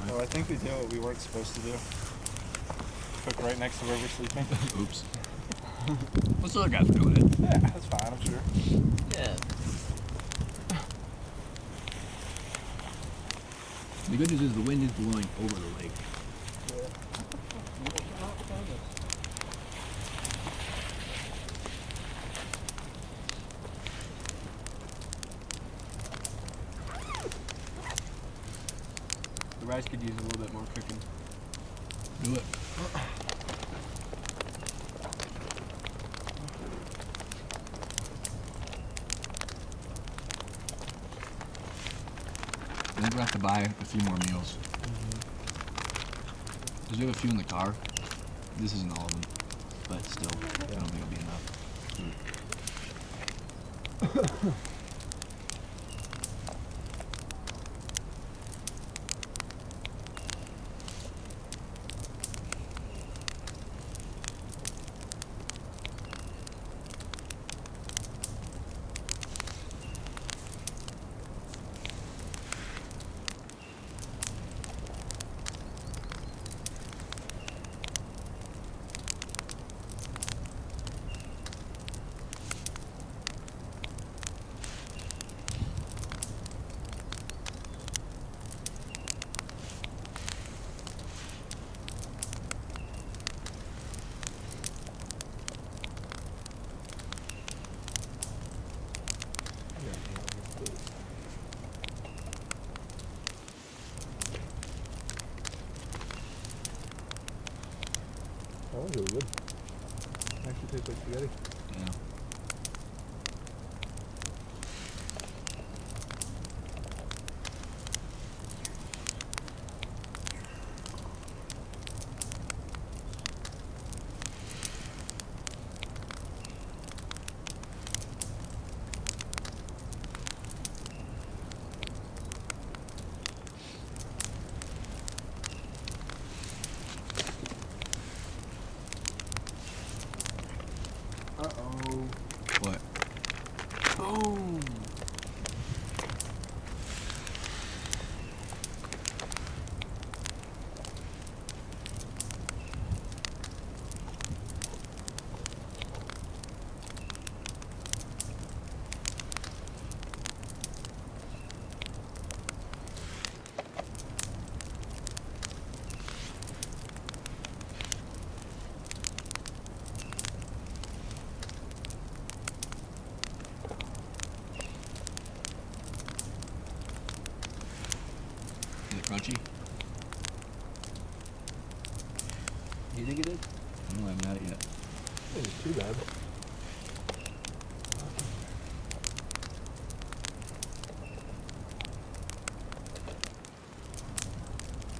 Well, I think we did what we weren't supposed to do. Cook right next to where we're sleeping. Oops. What's the other guys were doing it? Yeah, that's fine, I'm sure. Yeah. The good news is the wind is blowing over the lake. The rice could use a little bit more cooking. Do it. I think we're gonna have to buy a few more meals. Because we have a few in the car. This isn't all of them, but still, I don't think it'll be enough. That was really good. Actually tastes like spaghetti. Yeah. Uh-oh. What? Boom! Is it crunchy? You think it is? I don't know, I haven't had it yet. I think it's too bad.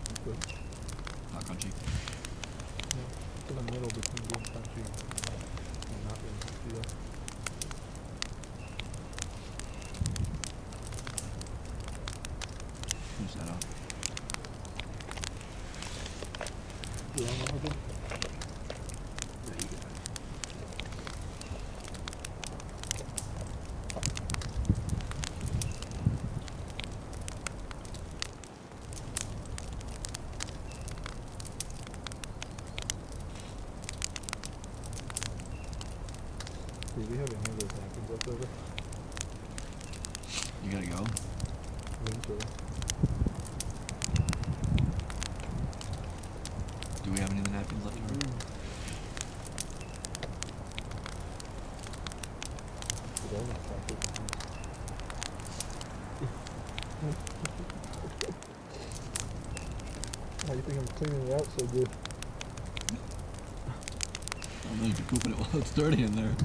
It's good. Not crunchy. Yeah, it's in the middle between being crunchy and not being crunchy though. Finish that off. You want one of them? No, you got it. Do we have any of those napkins left over? You gotta go? Eventually. Do we have any of the napkins left over? Did I not pack it? How do you think I'm cleaning it out so good? I don't know, you're pooping it while it's dirty in there.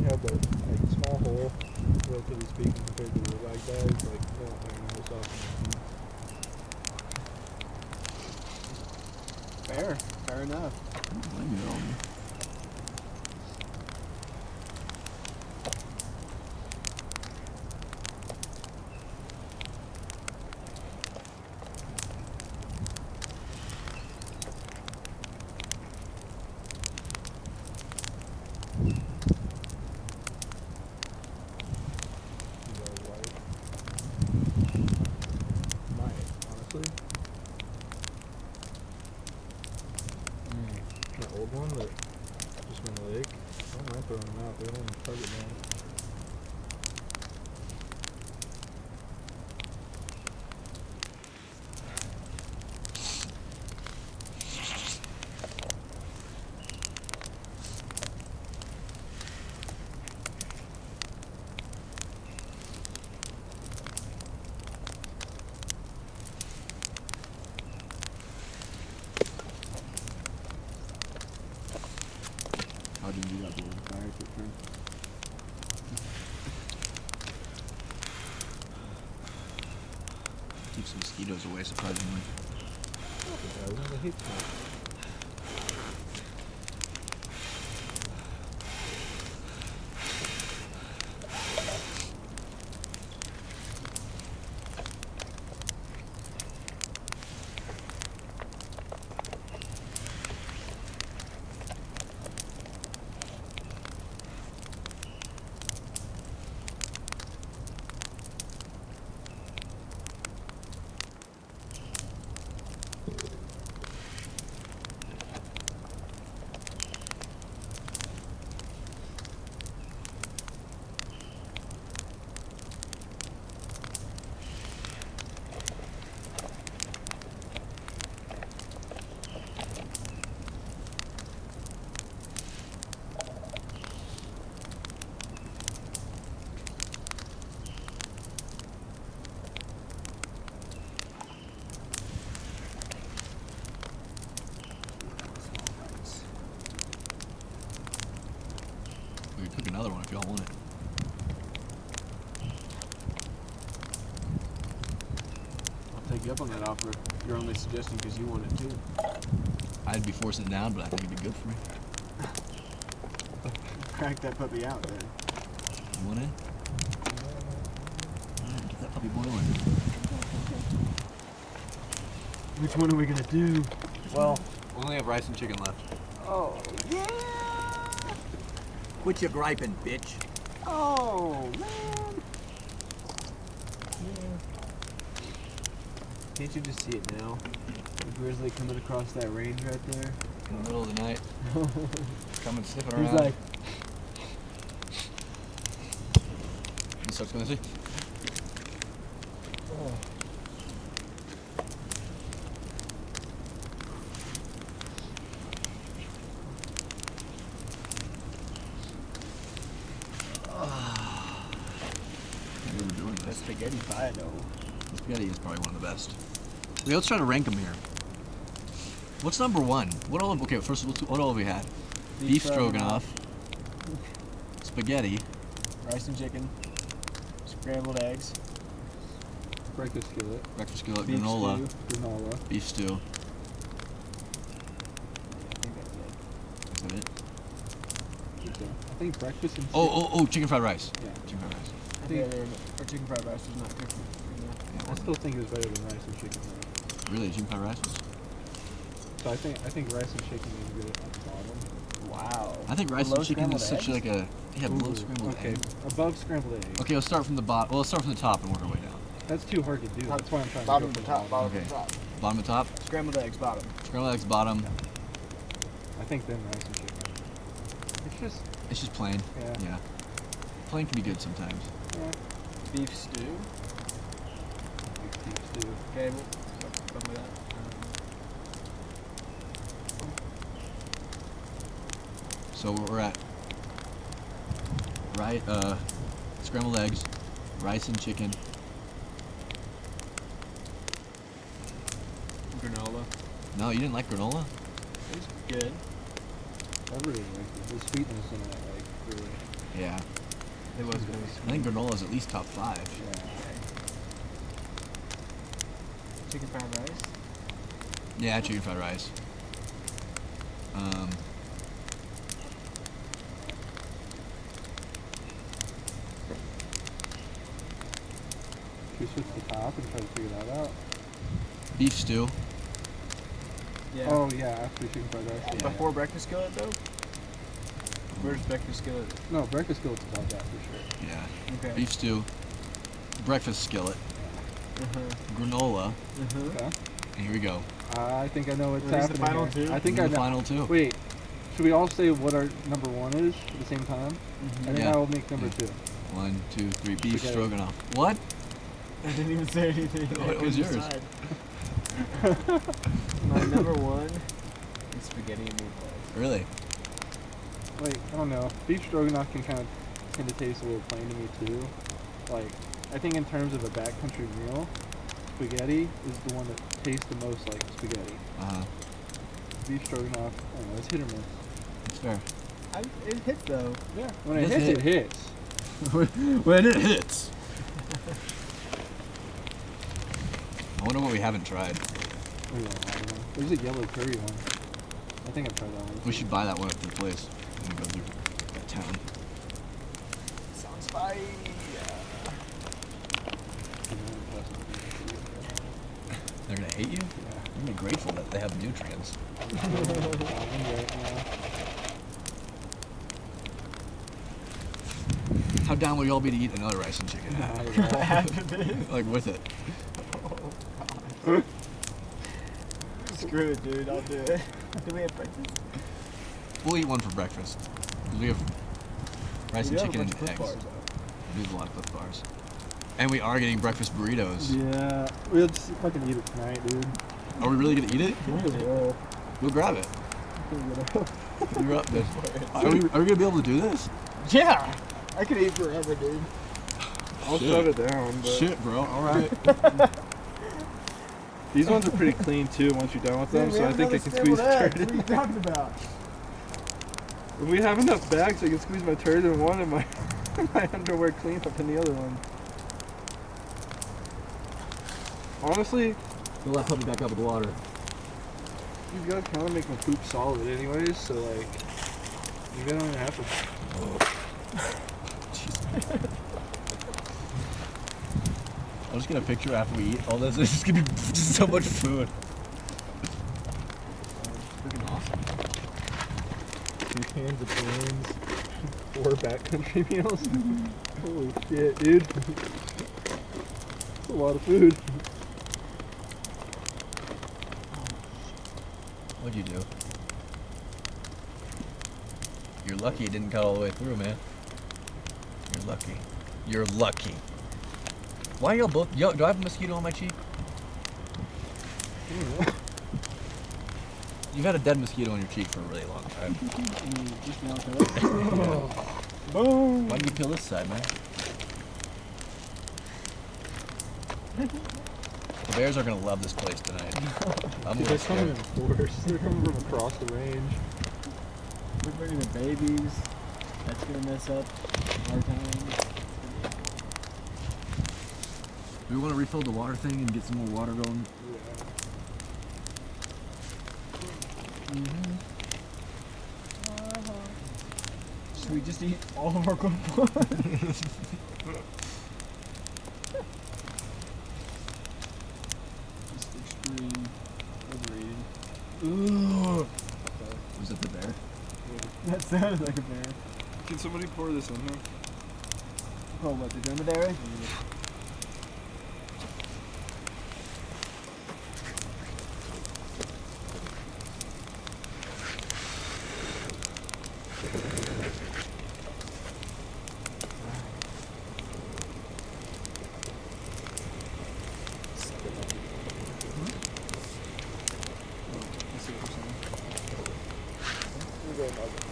Yeah, but like small hole, relatively speaking, compared to the rag bags, like you don't want to use off. Fair. Fair enough. I don't blame you at all, man. Might, honestly. one that just from the lake. I don't mind throwing them out. They don't target man. How did you got bored of fire quick turn? Keeps the mosquitoes away, surprisingly. Yeah, I hate smoke. We could cook another one if y'all want it. I'll take you up on that offer. You're only suggesting because you want it too. I'd be forcing it down, but I think it'd be good for me. Crack that puppy out then. You want in? Alright, get that puppy boiling. Which one are we gonna do? Well, we only have rice and chicken left. Oh, yeah! Quit your griping, bitch. Oh, man! Can't you just see it now? The grizzly coming across that range right there. In the middle of the night, coming sniffing He's around. like, You start gonna see? We were doing that this. spaghetti pie though. Spaghetti is probably one of the best. Okay, let's try to rank them here. What's number one? Okay, first what all have we had? Beef stroganoff, spaghetti, rice and chicken, scrambled eggs, Breakfast skillet. breakfast skillet, beef granola, stew. Granola. beef stew. I think that's it. Is that it? I think breakfast and Oh, chicken fried rice. Yeah. Chicken fried rice. I think our chicken fried rice was not good for me. Yeah, I still think it was better than rice and chicken. Though. really, chicken fried rice was? So I think rice and chicken is good at the bottom. Wow. I think rice Below and chicken is scrambled such eggs? like a below Ooh, scrambled okay. egg. Above scrambled eggs. Okay, let's start from the bottom. Well, let's start from the top and work our way down. That's too hard to do. That's why I'm trying Bottom to to go top, for the bottom Okay. to top. Bottom and top. Scrambled eggs, bottom. Scrambled eggs bottom. I think then rice and chicken. It's just plain. Yeah. Yeah. Plain can be good sometimes. Yeah. Beef stew. Beef stew. Okay, we'll something with that. So we're at scrambled eggs, rice and chicken, Granola. No, you didn't like granola? It's good. I really like it. The sweetness in it, like, really. Yeah. It was really I think granola's at least top 5. Yeah. Chicken fried rice. Yeah, chicken fried rice. Should we switch the top and try to figure that out? Beef stew. Yeah. Oh, yeah, after chicken fried rice. Yeah. Before breakfast skillet though? Where's breakfast skillet? No, breakfast skillet's above that for sure. Yeah. Okay. Beef stew. Breakfast skillet. Uh-huh. Granola. Uh-huh. Okay. And here we go. I think I know what's Are these the happening final here. two? I think These I are the know. final 2. Wait. should we all say what our number one is at the same time? And then Yeah. I will make number two. 1, 2, 3. Beef Spaghetti. stroganoff. What? I didn't even say anything. What was yours? My number one is spaghetti and meatballs. Really? Like, I don't know. Beef stroganoff can kind of tend to taste a little plain to me too. Like, I think in terms of a backcountry meal, spaghetti is the one that tastes the most like spaghetti. Beef stroganoff, I don't know, it's hit or miss. It's fair. It hits though. Yeah. When It it does hits, hit. it hits. When it hits. I wonder what we haven't tried. Oh, yeah, I don't know. There's a yellow curry one. I think I've tried that one. We should buy that one at the place when we go through that town. Sounds fire. They're gonna hate you? You're gonna be grateful that they have nutrients. How down would you all be to eat another rice and chicken? After this. Like with it. Screw it, dude. I'll do it. Do we have breakfast? We'll eat one for breakfast. 'Cause we have rice and chicken and eggs. Bars, We have a lot of Cliff Bars. And we are getting breakfast burritos. Yeah, we'll just fucking eat it tonight, dude. Are we really gonna eat it? Yeah. We'll grab it. You're up, dude. Are we gonna be able to do this? yeah. I could eat forever, dude. I'll Shit. shut it down, but Shit, bro. Alright. these ones are pretty clean too once you're done with them, Dude, we so I have think I another can squeeze a scrambled egg. turd What are in. you talking about? If we have enough bags, I can squeeze my turd in one and my my underwear clean up in the other one. Honestly, We'll have to put me back up with water. these guys kind of make my poop solid anyways, so like, you don't even have to. I'll just get a picture after we eat all this. It's just gonna be just so much food. Freaking awesome. 2 cans of beans, 4 backcountry meals. Holy shit, dude. That's a lot of food. What'd you do? You're lucky it didn't cut all the way through, man. You're lucky. You're lucky. Why y'all both? Yo, do I have a mosquito on my cheek? You've had a dead mosquito on your cheek for a really long time. Just now, Boom. Why did you peel this side, man? The bears are gonna love this place tonight. I'm Dude, gonna they're coming in scared. force. They're coming from across the range. We're bringing the babies. That's gonna mess up our time. Do we want to refill the water thing and get some more water going? Should we just eat all of our good food? Just extreme overeating. Ooh. Was it the bear? That sounded like a bear. Can somebody pour this in here? Oh, what, the dromedary?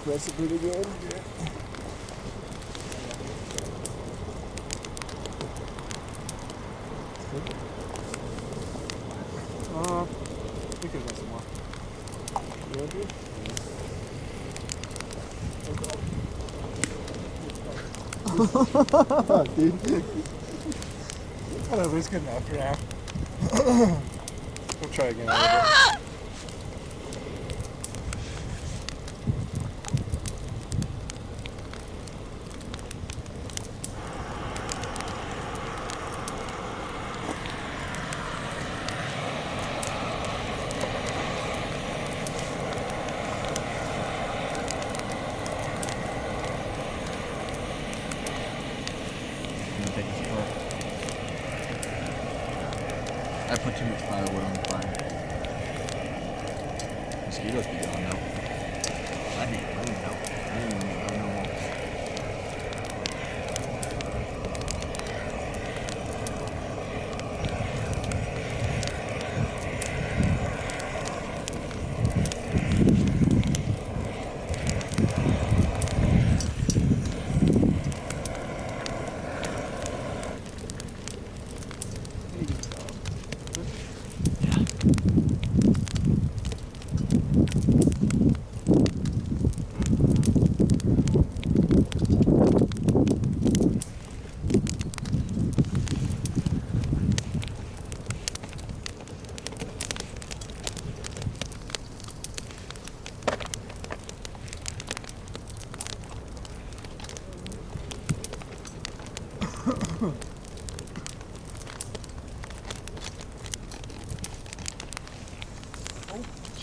That's pretty good. We could get some more. You want to? Fuck, dude. Whatever, it's good enough for now. We'll try again in a little bit. I'm gonna take this apart. I put too much firewood on the fire. Mosquitoes be gone now. I don't even know. I don't know.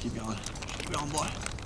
Keep going. Keep going, boy.